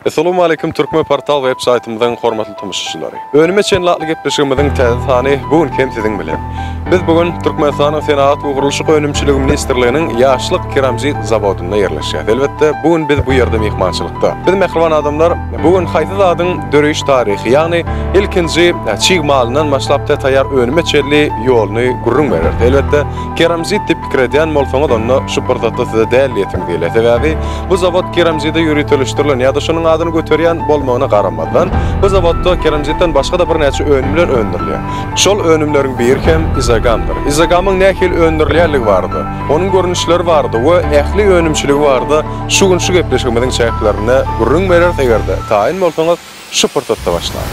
Assalamu alaykum Türkmen portal web saytymyzyň hormatly tamaşaçylary. Önüme çenlakly gepleşigimiziň täze bugün hem siziň bilen. Biz bugün Türkmenistanyň Senat we Gurulşyk Önümçiligi Ministrliginiň ýaşlyk keramzit zawodyna ýerleşýär. Elbetde bugün biz bu ýerde mehmançylykda. Biz mehriban adamlar bugün haýsy zadyň döreýiş taryhy, ýagny ilkinji çygmalyndan başlapda taýar önüme çelli ýoluny gurrun berer. Elbetde keramzit tipik edýän bolsaňyz onu şu portatda size däl ýetim diýler. Sebäbi bu zawod keramzitde ýürütilýär ýa-da şonuň adyny göterýän bolmagyna garamadan bu zawodda keramzitden başga da bir näçe önümler öndürilýär. Şol önümleriň biri hem izagamdyr. Izagamyň nähil öndürilýärligi bardy. Onuň görnüşleri bardy we ähli önümçiligi bardy. Şu gün şu gepleşigimiziň çäklerini gurrun berer egerde. Taýin bolsaňyz şu portatda başlar.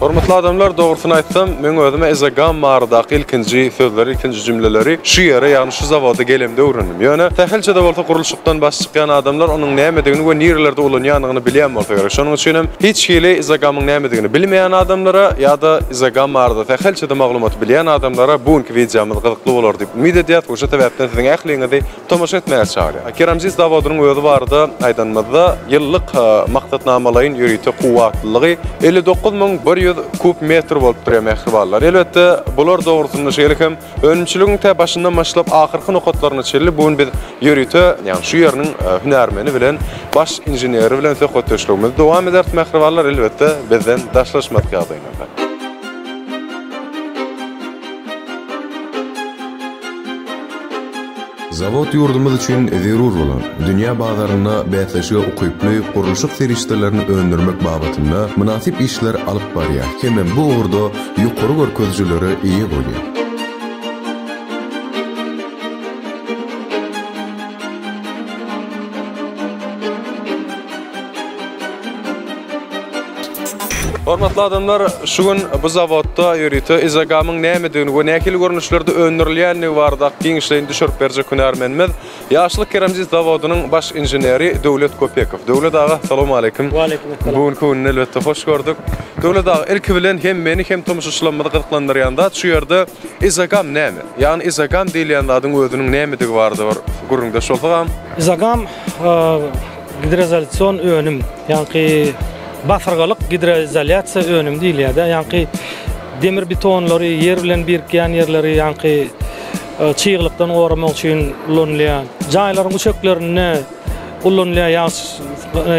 Hormatly adamlar, dogrusyny aýtsam, men özüme izagam mardaky ilkinji sözleri, ilkinji jümleleri şu ýere, ýagny şu zawody gelemde öwrendim. Ýöne tähelçe de bolsa gurulşykdan baş çykýan adamlar onuň nämedigini we nerelerde ulanýanyny bilýän bolsa gerek. Şonuň üçin hem hiç hili izagamyň nämedigini bilmeýän adamlara ýa-da izagam marda tähelçe de maglumat bilýän adamlara bugünkü videomyz gyzykly bolar diýip umid edýär. Oşa täbäpden siziň ähliňizi tomaşa etmäge çagyrýar. Keramzit zawodynyň özi bardy, aýdanmazda ýyllyk maksatnamalaryň ýürüýte kuwatlylygy 59100 kub metr bolup durýar mehribanlar. Elbetde bular dogrusyny şeýlekem önümçiligiň tä başyndan başlap ahyrky nokatlaryna çelli bugün biz ýürüýte, ýani şu ýerniň hünärmeni bilen baş inженери bilen söhbetleşigimiz dowam eder mehribanlar. Elbetde bizden daşlaşmak ýagdaýynda. Zawod ýurdumyz üçin zerur bolan, dünýä bazaryna bäsleşige ukyply gurulşyk serişdelerini öndürmek babatynda münasip işler alyp barýar. Hemem bu ugrda ýokary görkezjileri iyi bolýar. Hormatly adamlar, şu gün bu zawodda ýürüýte izagamyň nämedigini we nähili görnüşlerde öndürilýänligi barda giňişlerini düşürip berjek hünärmenimiz ýaşlyk keramzit zawodynyň baş inженери Döwlet Köpekow. Döwlet aga, assalamu alaykum. Wa alaykum assalam. Bugün köňüne elbetde hoş gördük. Döwlet aga, ilki bilen hem meni hem tomaşaçylarymyzy gyzyklandyrýanda şu ýerde izagam näme? Ýani izagam diýilýän zadyň özüniň nämedigi bardyr? Gurrunda şolsagam. Izagam hidroizolasiýon önüm, ýani basargalyk hidroizolasiýa önüm diýilýär. Ýani demir betonlary yer bilen birikýän ýerleri ýani çyýglykdan goramak üçin ulanýan jaýlaryň uçaklaryny ulanýan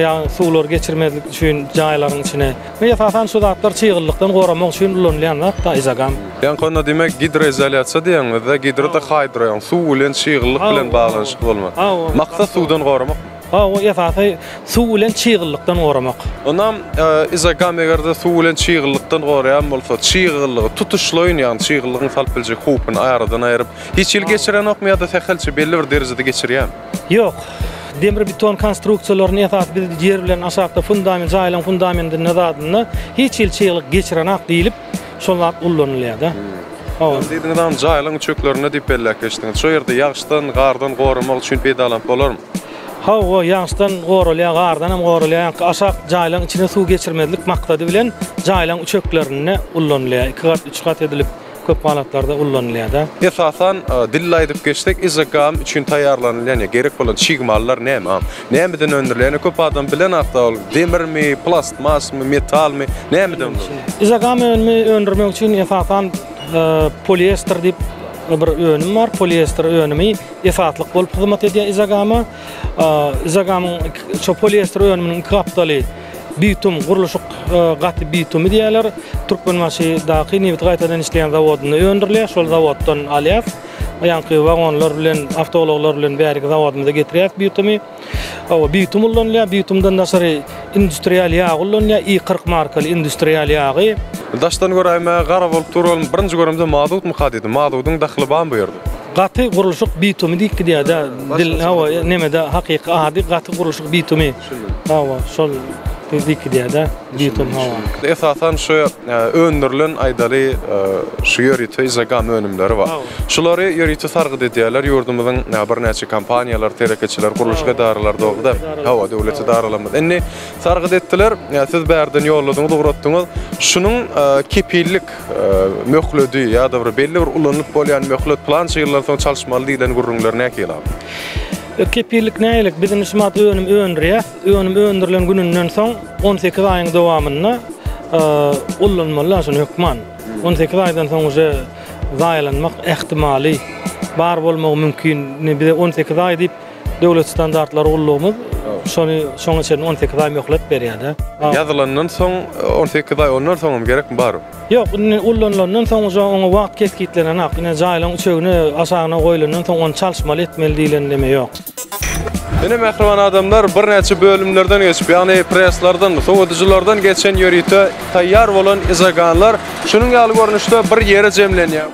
ýa suwlar geçirmezlik üçin jaýlaryň içine. Meýafasan şu zatlar çyýglykdan goramak üçin ulanýan da izagam. Ýani onda demek hidroizolasiýa diýen-de hidrota hydro ýani suw bilen çyýglyk bilen baglanşyk bolmak. Maksat suwdan goramak. O ýa-da suw bilen çyýgylykdan goramak. Onam izagam egerde suw bilen çyýgylykdan goraýan bolsa, çyýgyllygy tutuşlaýyn, ýani çyýgyllygyň salp biljek hupyny aýradan aýryp, hiç ýyl geçiren okmy ýa-da tähelçe belli bir derejede geçirýän. Ýok. Demir beton konstruksiýalaryny ýa-da bir yer bilen aşagda fundament, jaýlan fundamentin näzadyny hiç ýyl çyýglyk geçiren ok diýilip, şolar ullanylýar da. Diýdiňizden jaýlan çöklerine diýip belläkeşdiňiz. Şo ýerde ýagşydan, gardan goramak üçin pedalanp bolarmy? O ýagşydan goralýar, gardan hem goralýar. Aşak jaýlaň içine suw geçirmezlik maksady bilen jaýlaň uçaklaryny ullanylýar. 2 kat, 3 kat edilip köp halatlarda ullanylýar da. Esasan dille aýdyp geçdik, izagam üçin taýýarlanylýan gerek bolan çygmallar näme? Nämeden öndürilýän? Köp adam bilen hatda ol demirmi, plastmasmy, metalmy, nämeden? Izagam öndürmek üçin esasan polyester diýip bir önüm var. Polyester önümi esatlyk bolup hyzmat edýär izagama. Izagamyň şu polyester önüminiň kapdaly bitum gurulşyk gaty bitum diýerler. Türkmenmaşy daky newit gaýtadan işleýän zawodyny öndürilýär. Şol zawoddan alýar. ýanky wagonlar bilen, awtologlar bilen bäri zawodymyza getirýär bitumy. O bitum ullanýar, bitumdan da sary industrial ýag ullanýar, I40 markaly industrial ýagy. Daşdan göräýme, gara bolup duralım. Birinji görümde mazut mu hadidi? Mazutyň daxly ban bu ýerde. Gaty gurulşyk bitumy diýip diýär-de. Dil hawa nemede hakyky ady gaty gurulşyk bitumy. Hawa şol diýip diýär-de bitum hawa. Esasan şu öndürlen aýdary şu ýörüte izagam önümleri var. Şolary ýörüte sargyd edýärler. Ýurdumyzyň bir näçe kompaniýalar, terekeçiler, guruluş edaralary dogda. Hawa döwlet edaralary. Indi sargyd etdiler. Siz bärden ýolladyňyz, ugratdyňyz. Şunun kepillik möhlödi ýa-da bir belli bir ulanyp bolýan möhlöt plan çygyrlar soň çalışmaly diýilen gurrunlar näke ýalar? Kepillik näýelik? Bizim ismat önüm öndürýär. Önüm öndürilen gününden soň 18 aýyň dowamyna ullanmaly şonu hükman. 18 aýdan soň uje zaýlanmak ähtimali bar bolmagy mümkin. Bir de 18 aý diýip döwlet standartlary ullugymyz şoňa için 18 aý möhlet berýär-de. Ýazylandan soň 18 aý ondan soňam gerekmi bar? Ýok, ullanlandan soň oňa wagt keskitlenen hak. Ine jaýlan üçegini aşagyna goýulandan soň onu çalışmaly etmeli diýilen deme ýok. Ene mehriban adamlar bir näçe bölümlerden geçip, ýani presslardan, soňadyjylardan geçen ýörüte taýýar bolan izaganlar şunun ýaly görnüşde bir ýere jemlenýär.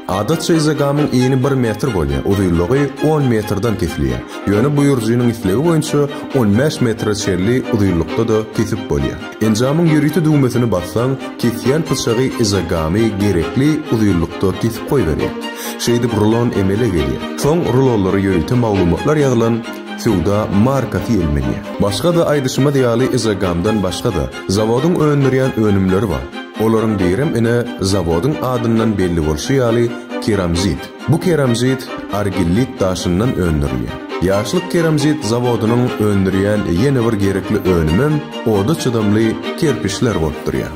Adatça izagamın eni 1 metr bolýar, uzuýlygy 10 metrden kesilýär. Ýöne bu ýurjynyň islegi boýunça 15 metr çerli uzuýlykda da kesip bolýar. Enjamyň ýörüte düwmesini bassaň, kesýän pyshagy izagamy gerekli uzuýlykda kesip goýberýär. Şeýdi rulon emele gelýär. Soň rulonlary ýörüte maglumatlar ýazylan suwda markasy elmenýär. Başga da aýdyşma diýaly izagamdan başga da zawodyň öndürýän önümleri bar. Olaryň diýerim ene zawodyň adyndan belli bolşy ýaly keramzit. Bu keramzit argillit taşyndan öndürilýär. Ýaşlyk keramzit zawodynyň öndürýän ýene bir gerekli önümem oda çydamly kerpiçler bolup durýar.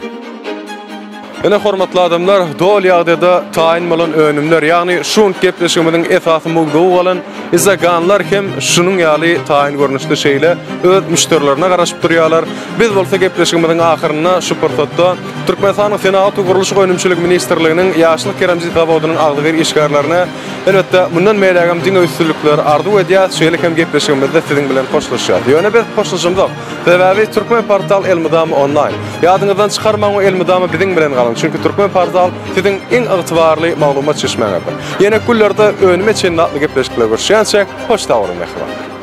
Ene hormatly adamlar, dol ýagdaýda taýin bolan önümler, ýagny şuň gepleşigimiziň esasy mowdugy bolan izaganlar hem şunun ýaly taýin görnüşde şeýle öz müşterilerine garaşyp durýarlar. Biz bolsa gepleşigimiziň ahyryna şu pursatda Türkmenistanyň Senaty Guruluş Önümçilik Ministrliginiň ýaşlyk keramzit zawodynyň agdyr işgärlerini elbetde mundan meýlegem diňe üstünlikler arzu edýär. Şeýle hem gepleşigimizde siziň bilen hoşlaşýar. Ýöne biz hoşlaşymyz. Sebäbi Türkmen portal Elmydam online. Ýadyňyzdan çykarmagy Elmydamy biziň bilen galyň. Çünki Türkmen portal siziň iň ygtybarly maglumat çeşmeňidir. Ýene kullerde önüme çenli gepleşikler görüşýänçek hoş dagry mehriban.